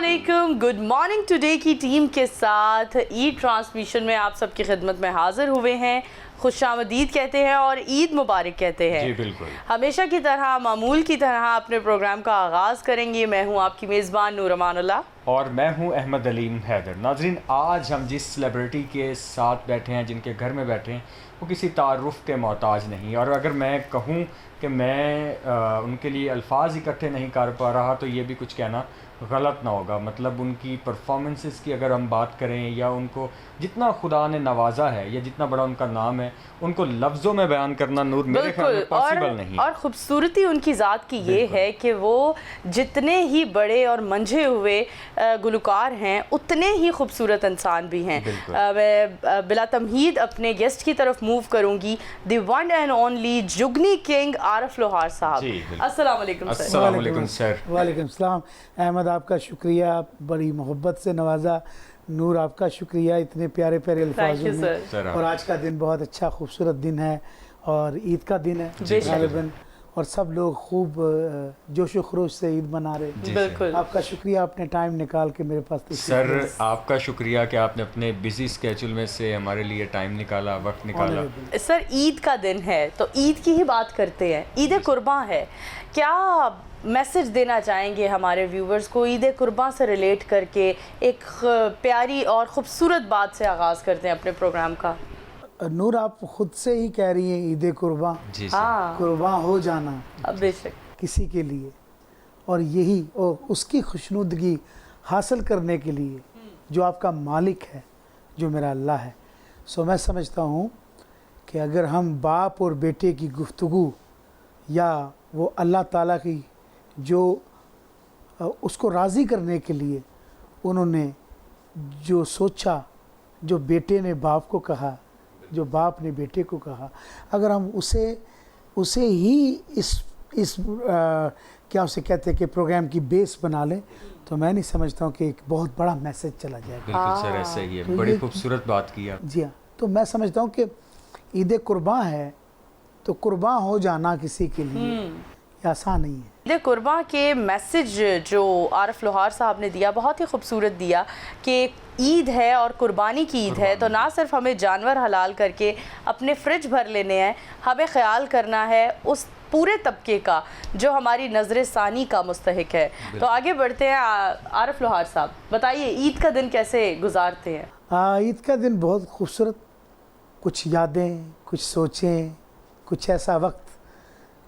अस्सलामुअलैकुम, good morning today की team के साथ ईद ट्रांसमिशन में आप सबकी खिदमत में हाजिर हुए हैं। खुशामदीद कहते हैं और ईद मुबारक कहते हैं। जी बिल्कुल। हमेशा की तरह, मामूल की तरह अपने प्रोग्राम का आगाज़ करेंगे। मैं हूँ आपकी मेज़बान नूर अमानुल्लाह और मैं हूं अहमद अलीम हैदर। नाजरीन, आज हम जिस सेलिब्रिटी के साथ बैठे हैं, जिनके घर में बैठे हैं, वो किसी तारुफ के मोहताज नहीं। और अगर मैं कहूं कि मैं उनके लिए अल्फाज इकट्ठे नहीं कर पा रहा तो ये भी कुछ कहना गलत ना होगा। मतलब उनकी परफॉर्मेंसेस की अगर हम बात करें या उनको जितना खुदा ने नवाजा है या जितना बड़ा उनका नाम है, उनको लफ्ज़ों में बयान करना नूर मेरे ख्याल में पॉसिबल नहीं। और खूबसूरती उनकी ज़ात की ये है कि वो जितने ही बड़े और मंझे हुए गुलकार हैं उतने ही खूबसूरत इंसान भी हैं। मैं बिला तमहीद अपने गेस्ट की तरफ मूव करूंगी, the one and only Jugni king Arif Lohar साहब। अस्सलाम वालेकुम सर। अस्सलाम वालेकुम सर। वालेकुम सलाम। अहमद आपका शुक्रिया, बड़ी मोहब्बत से नवाजा। नूर आपका शुक्रिया, इतने प्यारे प्यारे अल्फाजों में। और आज का दिन बहुत अच्छा खूबसूरत दिन है और ईद का दिन है गालिबन, और सब लोग खूब जोश व खरोश से ईद मना रहे हैं। बिल्कुल, आपका शुक्रिया, आपने टाइम निकाल के मेरे पास सर। आपका शुक्रिया कि आपने अपने बिजी स्केड्यूल में से हमारे लिए टाइम निकाला, वक्त निकाला। सर ईद का दिन है तो ईद की ही बात करते हैं। ईद कुर्बान है, क्या मैसेज देना चाहेंगे हमारे व्यूवर्स को? ईद कुर्बान से रिलेट करके एक प्यारी और ख़ूबसूरत बात से आगाज़ करते हैं अपने प्रोग्राम का। नूर, आप खुद से ही कह रही हैं ईद कुर्बान। हाँ, कुर्बान हो जाना बेशक किसी के लिए, और यही और उसकी खुशनुदगी हासिल करने के लिए जो आपका मालिक है, जो मेरा अल्लाह है। सो मैं समझता हूँ कि अगर हम बाप और बेटे की गुफ्तगू या वो अल्लाह ताला की जो उसको राज़ी करने के लिए उन्होंने जो सोचा, जो बेटे ने बाप को कहा, जो बाप ने बेटे को कहा, अगर हम उसे ही इस क्या उसे कहते हैं कि प्रोग्राम की बेस बना लें, तो मैं नहीं समझता हूँ कि एक बहुत बड़ा मैसेज चला जाएगा। बिल्कुल सर, ऐसे ही है। तो बड़ी खूबसूरत बात की आप। जी हाँ, तो मैं समझता हूँ कि ईद कुर्बान है तो कुर्बान हो जाना किसी के लिए आसान नहीं है। ईद कुर्बान के मैसेज जो आरिफ लोहार साहब ने दिया बहुत ही खूबसूरत दिया कि ईद है और कुर्बानी की ईद है, तो ना सिर्फ हमें जानवर हलाल करके अपने फ्रिज भर लेने हैं, हमें ख्याल करना है उस पूरे तबके का जो हमारी नज़र सानी का मुस्तहिक है। तो आगे बढ़ते हैं। आरिफ लोहार साहब बताइए, ईद का दिन कैसे गुजारते हैं? ईद का दिन बहुत खूबसूरत, कुछ यादें, कुछ सोचें, कुछ ऐसा वक्त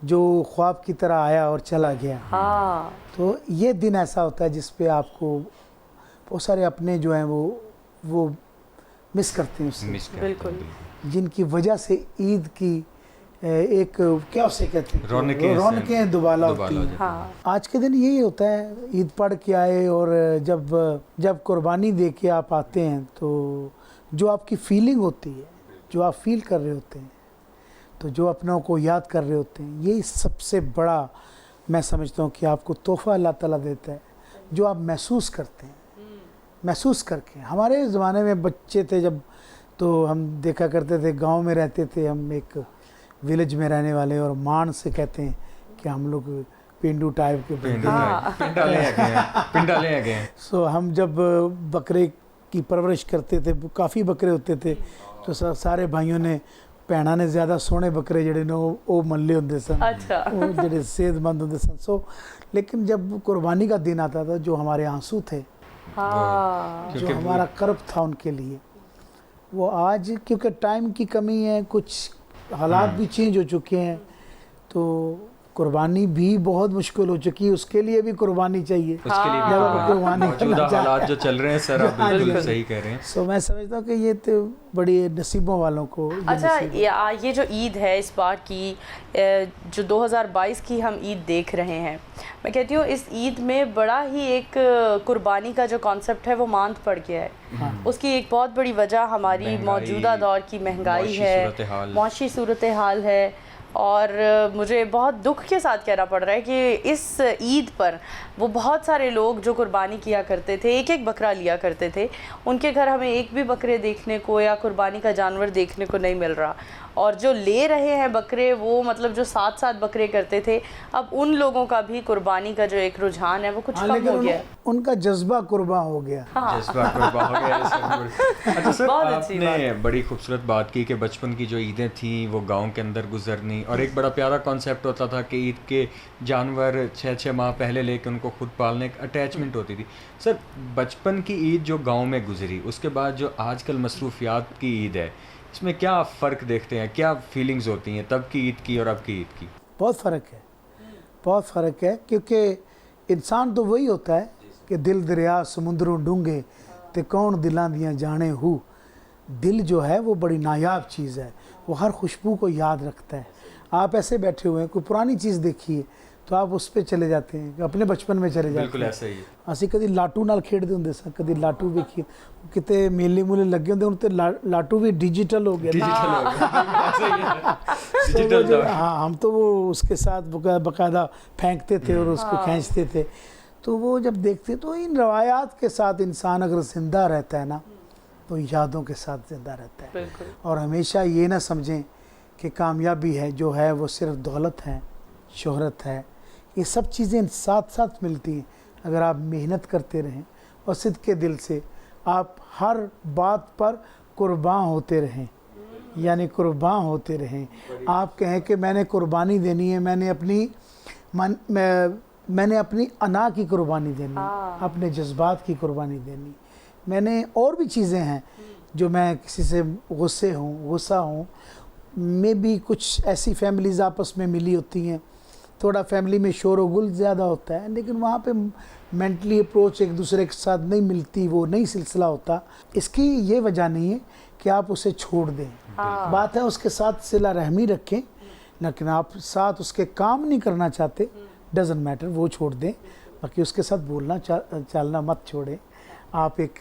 जो ख्वाब की तरह आया और चला गया। हाँ, तो ये दिन ऐसा होता है जिस पे आपको बहुत सारे अपने जो हैं वो मिस करते हैं उससे। बिल्कुल, जिनकी वजह से ईद की एक क्या उसे कहते हैं, रौनकें दुबाला होती हैं। हाँ, आज के दिन यही होता है, ईद पढ़ के आए और जब कुर्बानी दे के आप आते हैं तो जो आपकी फीलिंग होती है, जो आप फील कर रहे होते हैं, तो जो अपनों को याद कर रहे होते हैं, यही सबसे बड़ा मैं समझता हूँ कि आपको तोहफ़ा अल्लाह ताला देता है, जो आप महसूस करते हैं। महसूस करके, हमारे ज़माने में बच्चे थे जब, तो हम देखा करते थे, गांव में रहते थे हम, एक विलेज में रहने वाले, और मान से कहते हैं कि हम लोग पेंडू टाइप के पिंडाले हैं। सो हम जब बकरे की परवरिश करते थे, काफ़ी बकरे होते थे, तो सारे भाइयों ने भैणा ने ज़्यादा सोहने बकरे जड़े ने वो मल्ले होंदे सन। अच्छा, वो जड़े सेहतमंद होंदे सन। सो लेकिन जब कुर्बानी का दिन आता था, जो हमारे आंसू थे, हाँ, जो हमारा कर्ब था उनके लिए, वो आज क्योंकि टाइम की कमी है, कुछ हालात भी चेंज हो चुके हैं, तो कुर्बानी भी बहुत मुश्किल हो चुकी है। उसके लिए भी कुर्बानी चाहिए। उसके लिए भी कुर्बानी, मौजूदा हालात जो चल रहे हैं सर, आप बिल्कुल सही कह रहे हैं। सो मैं समझता हूँ कि ये तो बड़ी नसीबों वालों को। अच्छा, ये जो ईद है इस बार की, जो 2022 की हम ईद देख रहे हैं, मैं कहती हूँ इस ईद में बड़ा ही एक कुर्बानी का जो कॉन्सेप्ट है वो मांद पड़ गया है। हाँ। उसकी एक बहुत बड़ी वजह हमारी मौजूदा दौर की महंगाई है, मौशी सूरत हाल है, और मुझे बहुत दुख के साथ कहना पड़ रहा है कि इस ईद पर वो बहुत सारे लोग जो कुर्बानी किया करते थे, एक एक बकरा लिया करते थे, उनके घर हमें एक भी बकरे देखने को या कुर्बानी का जानवर देखने को नहीं मिल रहा। और जो ले रहे हैं बकरे, वो मतलब जो 7-7 बकरे करते थे, अब उन लोगों का भी कुर्बानी का जो एक रुझान है वो कुछ कम हो गया है। उनका जज्बा कुर्बान हो गया। जज्बा कुर्बान हो गया है। अच्छा सर, बहुत अच्छी आपने बड़ी खूबसूरत बात की कि बचपन की जो ईदें थी वो गांव के अंदर गुजरनी, और एक बड़ा प्यारा कॉन्सेप्ट होता था कि ईद के जानवर 6-6 माह पहले लेके उनको खुद पालने की अटैचमेंट होती थी। सर, बचपन की ईद जो गाँव में गुजरी, उसके बाद जो आजकल मसरूफियात की ईद है, इसमें क्या फ़र्क देखते हैं, क्या फीलिंग्स होती हैं तब की ईद की और अब की ईद की? बहुत फ़र्क है, बहुत फ़र्क है, क्योंकि इंसान तो वही होता है कि दिल दरिया समुंदरों डूंगे ते कौन दिलां दियां जाने हूँ। दिल जो है वो बड़ी नायाब चीज़ है, वो हर खुशबू को याद रखता है। आप ऐसे बैठे हुए हैं, कोई पुरानी चीज़ देखिए तो आप उस पर चले जाते हैं, अपने बचपन में चले जाते हैं। बिल्कुल ऐसा ही है। ਅਸੀਂ ਕਦੀ ਲਾਟੂ ਨਾਲ ਖੇਡਦੇ ਹੁੰਦੇ ਸਾਂ, ਕਦੀ ਲਾਟੂ ਵੇਖੀ, ਕਿਤੇ ਮੇਲੇ ਮੂਲੇ ਲੱਗੇ ਹੁੰਦੇ, ਹੁਣ ਤੇ ਲਾਟੂ भी डिजिटल हो गया। डिजिटल हो गया। ऐसा ही है। तो डिजिटल वो जो, दौर। हाँ, हम तो वो उसके साथ बाकायदा फेंकते थे और उसको खींचते थे। तो वो जब देखते तो इन रवायात के साथ इंसान अगर ज़िंदा रहता है ना, तो यादों के साथ ज़िंदा रहता है। बिल्कुल। और हमेशा ये ना समझें कि कामयाबी है जो है वो सिर्फ दौलत है, शोहरत है, ये सब चीज़ें साथ साथ मिलती हैं। अगर आप मेहनत करते रहें और सिद्ध के दिल से आप हर बात पर कुर्बान होते रहें, यानी कुर्बान होते रहें, आप कहें कि मैंने कुर्बानी देनी है, मैंने अपनी अना की कुर्बानी देनी है, अपने जज्बात की कुर्बानी देनी, मैंने और भी चीज़ें हैं जो मैं किसी से गुस्सा हूँ, में भी कुछ ऐसी फैमिलीज़ आपस में मिली होती हैं, थोड़ा फैमिली में शोर व गुल ज़्यादा होता है, लेकिन वहाँ पे मेंटली अप्रोच एक दूसरे के साथ नहीं मिलती, वो नहीं सिलसिला होता। इसकी ये वजह नहीं है कि आप उसे छोड़ दें, बात है उसके साथ सिला रहमी रखें, लेकिन आप साथ उसके काम नहीं करना चाहते, डज़न्ट मैटर, वो छोड़ दें। बाकी उसके साथ बोलना चालना मत छोड़ें, आप एक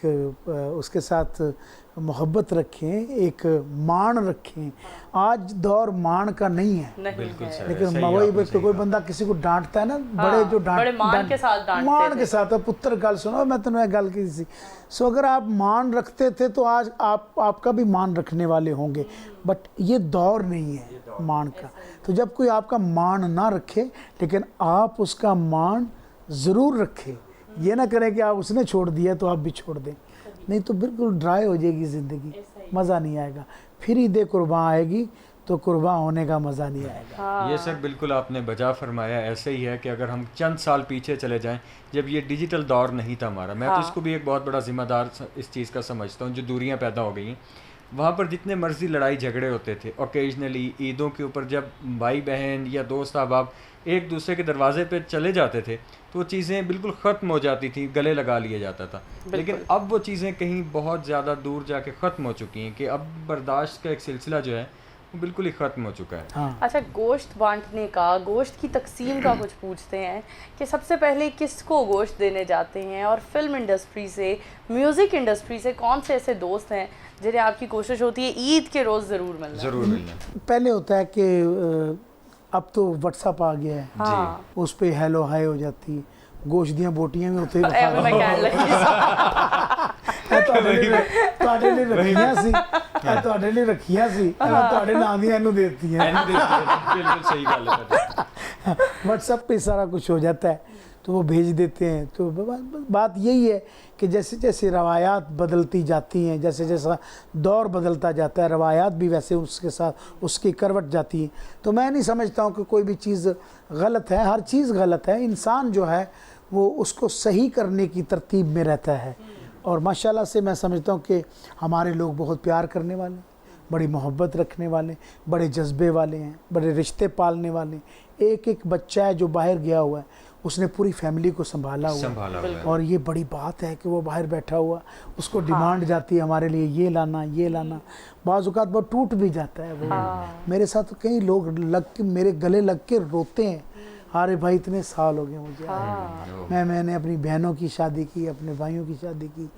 उसके साथ मोहब्बत रखें, एक मान रखें। आज दौर मान का नहीं है, बिल्कुल सर, लेकिन ऐसा ही वही आपने सही कोई कहा। बंदा किसी को डांटता है ना, बड़े जो बड़े मान के साथ डांटते मान थे। के साथ, पुत्र गल सुनो, मैं तुम्हें गल की सी। सो अगर आप मान रखते थे तो आज आपका भी मान रखने वाले होंगे, बट ये दौर नहीं है मान का। तो जब कोई आपका मान ना रखे, लेकिन आप उसका मान ज़रूर रखें, ये ना करें कि आप उसने छोड़ दिया तो आप भी छोड़ दें, नहीं तो बिल्कुल ड्राई हो जाएगी ज़िंदगी, मज़ा नहीं आएगा। फिर ईद कुर्बान आएगी तो कुर्बान होने का मज़ा नहीं आएगा। ये सर बिल्कुल आपने बजा फरमाया। ऐसे ही है कि अगर हम चंद साल पीछे चले जाएं, जब ये डिजिटल दौर नहीं था हमारा, मैं तो इसको भी एक बहुत बड़ा जिम्मेदार इस चीज़ का समझता हूँ, जो दूरियां पैदा हो गई हैं। वहाँ पर जितने मर्जी लड़ाई झगड़े होते थे, ओकेजनली ईदों के ऊपर जब भाई बहन या दोस्त अहबाब एक दूसरे के दरवाजे पे चले जाते थे तो वो चीज़ें बिल्कुल ख़त्म हो जाती थी, गले लगा लिया जाता था। लेकिन अब वो चीज़ें कहीं बहुत ज़्यादा दूर जाके ख़त्म हो चुकी हैं कि अब बर्दाश्त का एक सिलसिला जो है वो बिल्कुल ही ख़त्म हो चुका है। हाँ। अच्छा, गोश्त बांटने का, गोश्त की तकसीम का कुछ पूछते हैं कि सबसे पहले किसको गोश्त देने जाते हैं, और फिल्म इंडस्ट्री से, म्यूज़िक इंडस्ट्री से कौन से ऐसे दोस्त हैं जिन्हें आपकी कोशिश होती है ईद के रोज़ ज़रूर मिलना? ज़रूर मिलना। पहले होता है कि अब तो व्हाट्सअप आ गया है, हाँ। उस पर हेलो हाय हो जाती, गोश्त दियाँ बोटियाँ भी उत्थे ਐਵੇਂ ਮੈਂ ਕਹਿਣ ਲੱਗੀ ਤੁਹਾਡੇ ਲਈ ਰੱਖੀਆਂ ਸੀ, ਤੁਹਾਡੇ ਲਈ ਰੱਖੀਆਂ ਸੀ, ਤੁਹਾਡੇ ਨਾਂ ਦੀਆਂ ਇਹਨੂੰ ਦੇ ਦਿੱਤੀਆਂ। बिल्कुल सही गल है ਤੁਹਾਡੀ। व्हाट्सएप पे सारा कुछ हो जाता है, तो वो भेज देते हैं। तो बात यही है कि जैसे जैसे रवायात बदलती जाती हैं, जैसे जैसा दौर बदलता जाता है, रवायात भी वैसे उसके साथ उसकी करवट जाती है। तो मैं नहीं समझता हूँ कि कोई भी चीज़ गलत है, हर चीज़ गलत है। इंसान जो है वो उसको सही करने की तरतीब में रहता है। और माशाल्लाह से मैं समझता हूँ कि हमारे लोग बहुत प्यार करने वाले, बड़ी मोहब्बत रखने वाले, बड़े जज्बे वाले हैं, बड़े रिश्ते पालने वाले। एक एक बच्चा है जो बाहर गया हुआ है, उसने पूरी फैमिली को संभाला हुआ है। और ये बड़ी बात है कि वो बाहर बैठा हुआ, उसको डिमांड जाती है हमारे लिए ये लाना ये लाना। बाज़ औक़ात बहुत टूट भी जाता है वो। मेरे साथ तो कई लोग लग के मेरे गले लग के रोते हैं, अरे भाई इतने साल हो गए मुझे, मैंने अपनी बहनों की शादी की, अपने भाइयों की शादी की,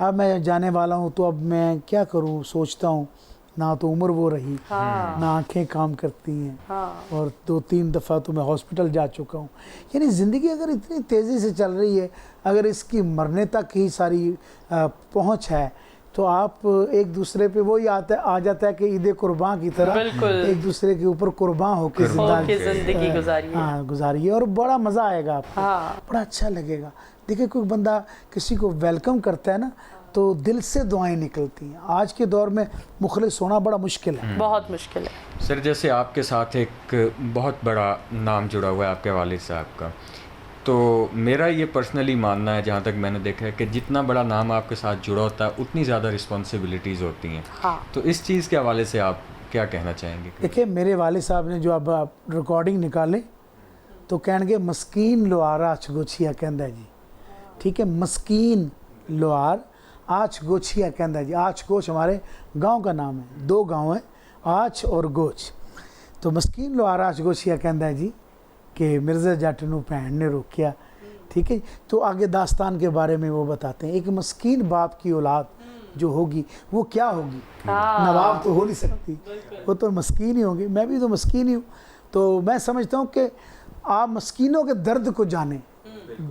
अब मैं जाने वाला हूँ, तो अब मैं क्या करूँ, सोचता हूँ ना तो उम्र वो रही, ना आंखें काम करती हैं, और 2-3 दफ़ा तो मैं हॉस्पिटल जा चुका हूँ। यानी ज़िंदगी अगर इतनी तेज़ी से चल रही है, अगर इसकी मरने तक ही सारी पहुँच है, तो आप एक दूसरे पे वही आ जाता है कि ईद कुर्बान की तरह एक दूसरे के ऊपर कुर्बान होकर जिंदगी गुजारिए। हाँ, गुजारिए, और बड़ा मज़ा आएगा आपको, बड़ा अच्छा लगेगा। देखिए, कोई बंदा किसी को वेलकम करता है ना, तो दिल से दुआएं निकलती हैं। आज के दौर में मुखलिस होना बड़ा मुश्किल है, बहुत मुश्किल है। सर, जैसे आपके साथ एक बहुत बड़ा नाम जुड़ा हुआ है आपके वालिद साहब का, तो मेरा ये पर्सनली मानना है, जहाँ तक मैंने देखा है, कि जितना बड़ा नाम आपके साथ जुड़ा होता है उतनी ज़्यादा रिस्पॉन्सिबिलिटीज़ होती हैं। तो इस चीज़ के हवाले से आप क्या कहना चाहेंगे? देखिए, मेरे वालिद साहब ने जो अब आप रिकॉर्डिंग निकाले तो कहणगे मस्कीन लोहार आच गोछिया कहंदा जी, ठीक है, मस्कीन लोहार आच गोछिया कहंदा जी। आच गोछ हमारे गांव का नाम है, 2 गांव हैं, आच और गोछ। तो मस्कीन लोहार आच गोछिया कहंदा जी कि मिर्ज़ा जट नूं भैन ने रोकिया, ठीक है। तो आगे दास्तान के बारे में वो बताते हैं, एक मस्कीन बाप की औलाद जो होगी वो क्या होगी, नवाब तो हो नहीं सकती, वो तो मस्कीन ही होगी। मैं भी तो मस्कीन ही हूँ। तो मैं समझता हूँ कि आप मस्कीनों के दर्द को जानें,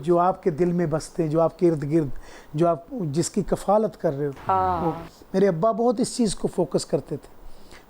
जो आपके दिल में बसते हैं, जो आपके इर्द गिर्द, जो आप जिसकी कफालत कर रहे हो। वो मेरे अब्बा बहुत इस चीज़ को फोकस करते थे।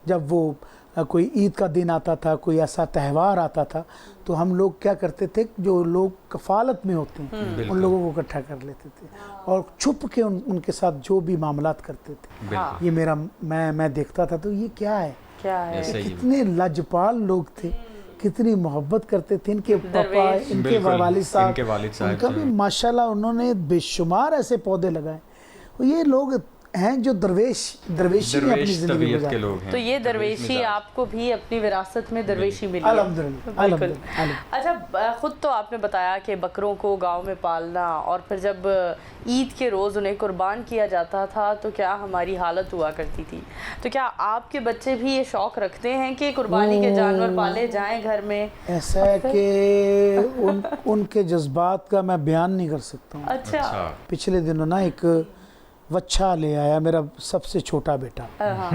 जब वो कोई ईद का दिन आता था, कोई ऐसा त्यौहार आता था, तो हम लोग क्या करते थे, जो लोग कफालत में होते हैं उन लोगों को इकट्ठा कर लेते थे और छुप के उनके साथ जो भी मामलात करते थे। ये मेरा मैं देखता था, तो ये क्या है, कितने लाजपाल लोग थे, कितनी मोहब्बत करते थे। इनके पापा, इनके वालिद साहब, उनका भी माशाल्लाह उन्होंने बेशुमार ऐसे पौधे लगाए। और ये लोग हैं जो दरवेशी में अपनी जिंदगी गुजारते हैं। तो ये दरवेशी आपको भी अपनी विरासत में दरवेशी मिली है। अल्हम्दुलिल्लाह। अच्छा, खुद तो आपने बताया कि बकरों को गांव में पालना, और फिर जब ईद के रोज़ उन्हें कुर्बान किया जाता था तो क्या हमारी हालत हुआ करती थी। तो क्या आपके बच्चे भी ये शौक़ रखते हैं कि कुर्बानी के जानवर पाले जाएं घर में? ऐसा है कि उनके जज्बात का मैं बयान नहीं कर सकता हूँ। अच्छा। पिछले दिनों ना एक वच्छा ले आया मेरा सबसे छोटा बेटा,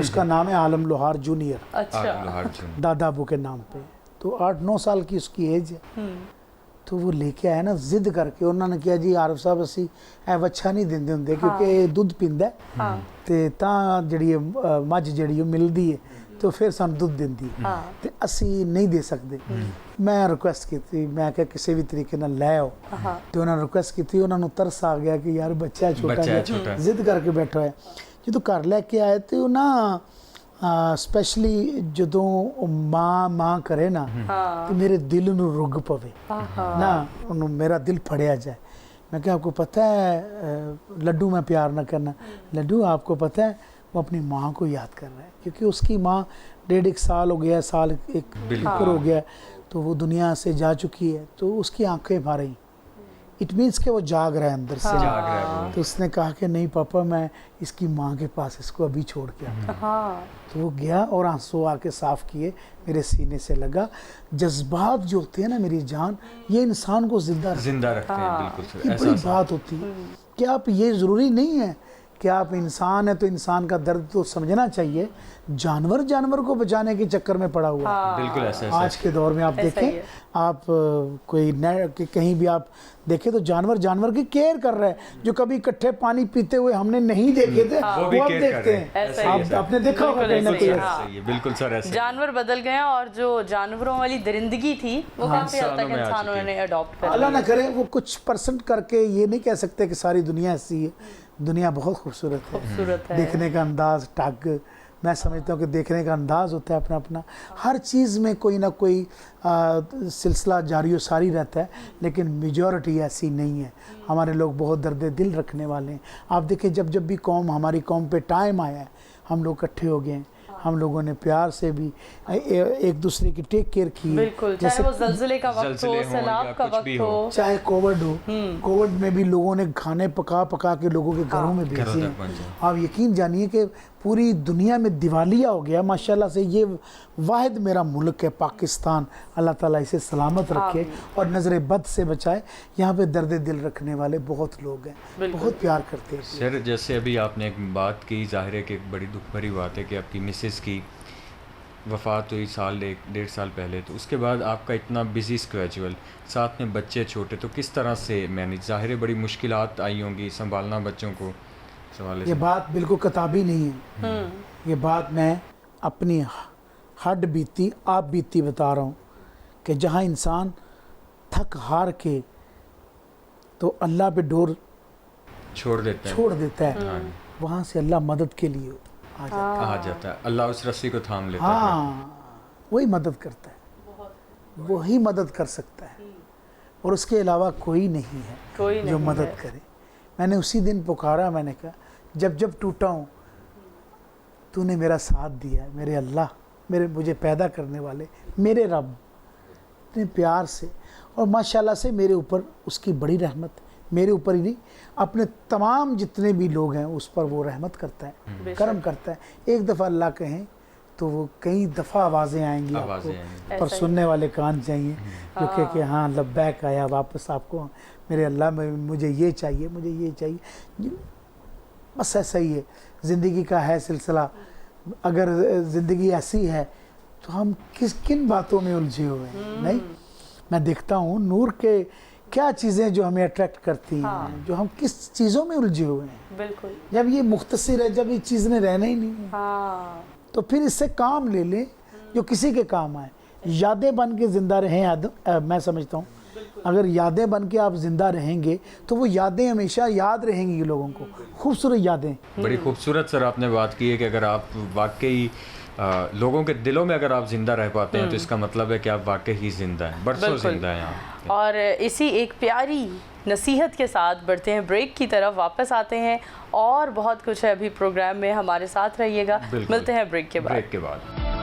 उसका नाम है आलम लोहार जूनियर। अच्छा। दादा अबू के नाम पे। तो 8-9 साल की उसकी एज है। तो वो लेके आया ना जिद करके, उन्होंने किया जी आरिफ साहब असी ए वच्छा नहीं देंदे हुंदे क्योंकि दुध पींदा ते तां जिहड़ी मੱਝ जिहड़ी मिलदी है तो फिर सानू दुध दिंदी ते असी नहीं दे सकते। मैं रिक्वेस्ट की, मैं क्या किसी भी तरीके नाल लै आओ, तो उन्होंने रिक्वेस्ट की, उन्होंने तरस आ गया कि यार बच्चा छोटा जिद करके बैठा है। जो घर लैके आए तो ना स्पैशली जदों मां करे ना तो मेरे दिल नूं रुग पवे ना, उन्होंने मेरा दिल फड़िया जाए। मैं क्या आपको पता है लड्डू मैं प्यार ना करना, लड्डू आपको पता है वो अपनी माँ को याद कर रहा है, क्योंकि उसकी माँ 1.5 साल हो गया, साल एक ऊपर हो गया, तो वो दुनिया से जा चुकी है। तो उसकी आंखें भर रही, इट मीन्स कि वो जाग रहा है अंदर से। जाग रहा है वो। तो उसने कहा कि नहीं पापा, मैं इसकी माँ के पास इसको अभी छोड़ के आता। तो वो गया और आंसू आके साफ़ किए, मेरे सीने से लगा। जज्बात जो होते हैं ना मेरी जान, ये इंसान को जिंदा रखते हैं। बिल्कुल, ये बड़ी बात होती है कि आप, ये ज़रूरी नहीं है कि आप इंसान है तो इंसान का दर्द तो समझना चाहिए। जानवर को बचाने के चक्कर में पड़ा हुआ है। बिल्कुल ऐसा आज के दौर में आप देखें, आप कोई कहीं भी आप देखें तो जानवर की केयर कर रहे हैं। जो कभी इकट्ठे पानी पीते हुए हमने नहीं देखे थे, वो अब देखते हैं। आपने देखा होगा कहीं ना कहीं। बिल्कुल सर, ऐसे जानवर बदल गए और जो जानवरों वाली दरिंदगी थी वो काफी हद तक इंसानों ने अडॉप्ट कर लिया। अल्लाह ना करे वो कुछ परसेंट करके ये नहीं कह सकते कि सारी दुनिया ऐसी है। दुनिया बहुत खूबसूरत है, देखने का अंदाज, टग, मैं समझता हूँ कि देखने का अंदाज़ होता है अपना अपना। हर चीज़ में कोई ना कोई सिलसिला जारी सारी रहता है, लेकिन मेजॉरिटी ऐसी नहीं है। हमारे लोग बहुत दर्द दिल रखने वाले हैं। आप देखें, जब भी हमारी कौम पे टाइम आया है, हम लोग इकट्ठे हो गए हैं, हम लोगों ने प्यार से भी एक दूसरे की टेक केयर की। बिल्कुल, चाहे वो जल्जले का वक्त हो, जल्जले हों सैलाब या का कुछ भी वक्त हो। चाहे कोविड हो, कोविड में भी लोगों ने खाने पका पका के लोगों के घरों में घरों भेजे तक पहुंचे। हैं। आप यकीन जानिए कि पूरी दुनिया में दिवालिया हो गया माशाल्लाह से। ये वाहिद मेरा मुल्क है पाकिस्तान, अल्लाह ताला इसे सलामत रखे और नज़र बद से बचाए। यहाँ पे दर्द दिल रखने वाले बहुत लोग हैं, बहुत प्यार करते हैं। सर जैसे अभी आपने एक बात की, ज़ाहिर है कि एक बड़ी दुख भरी बात है कि आपकी मिसेज़ की वफ़ात हुई डेढ़ साल पहले, तो उसके बाद आपका इतना बिजी स्केड्यूल, साथ में बच्चे छोटे, तो किस तरह से मैनेज, ज़ाहिर है बड़ी मुश्किलात आई होंगी संभालना बच्चों को सवाल ये बात बिल्कुल किताबी नहीं है, ये बात मैं अपनी हड बीती आप बीती बता रहा हूँ कि जहाँ इंसान थक हार के तो अल्लाह पे डोर छोड़ देता है, वहाँ से अल्लाह मदद के लिए आ जाता है, अल्लाह उस रस्सी को थाम लेता है। हाँ, वही मदद करता है, वही मदद कर सकता है और उसके अलावा कोई नहीं है जो मदद करे। मैंने उसी दिन पुकारा, मैंने कहा जब जब टूटा हूँ तूने मेरा साथ दिया, मेरे अल्लाह, मेरे मुझे पैदा करने वाले, मेरे रब, इतने प्यार से। और माशाल्लाह से मेरे ऊपर उसकी बड़ी रहमत, मेरे ऊपर ही नहीं, अपने तमाम जितने भी लोग हैं उस पर वो रहमत करता है, करम करता है। एक दफ़ा अल्लाह कहें तो वो कई दफ़ा आवाज़ें आएंगी आपको, पर सुनने वाले कान चाहिए जो कहे कि हाँ लब्बैक आया वापस आपको, मेरे अल्लाह में मुझे ये चाहिए, मुझे ये चाहिए। बस ऐसा ही है, ज़िंदगी का है सिलसिला। अगर ज़िंदगी ऐसी है तो हम किन बातों में उलझे हुए हैं। नहीं, मैं देखता हूँ नूर के क्या चीज़ें जो हमें अट्रैक्ट करती हैं, जो हम किस चीज़ों में उलझे हुए हैं। बिल्कुल, जब ये मुख्तसर है, जब ये चीज़ ने रहना ही नहीं है, तो फिर इससे काम ले लें जो किसी के काम आए। यादें बन के ज़िंदा रहें। मैं समझता हूँ अगर यादें बन के आप ज़िंदा रहेंगे तो वो यादें हमेशा याद रहेंगी लोगों को, खूबसूरत यादें। बड़ी खूबसूरत सर आपने बात की है कि अगर आप वाकई लोगों के दिलों में अगर आप ज़िंदा रह पाते हैं तो इसका मतलब है कि आप वाकई ही ज़िंदा हैं, बरसों ज़िंदा हैं आप। और इसी एक प्यारी नसीहत के साथ बढ़ते हैं ब्रेक की तरफ, वापस आते हैं और बहुत कुछ है अभी प्रोग्राम में, हमारे साथ रहिएगा। मिलते हैं ब्रेक के बाद।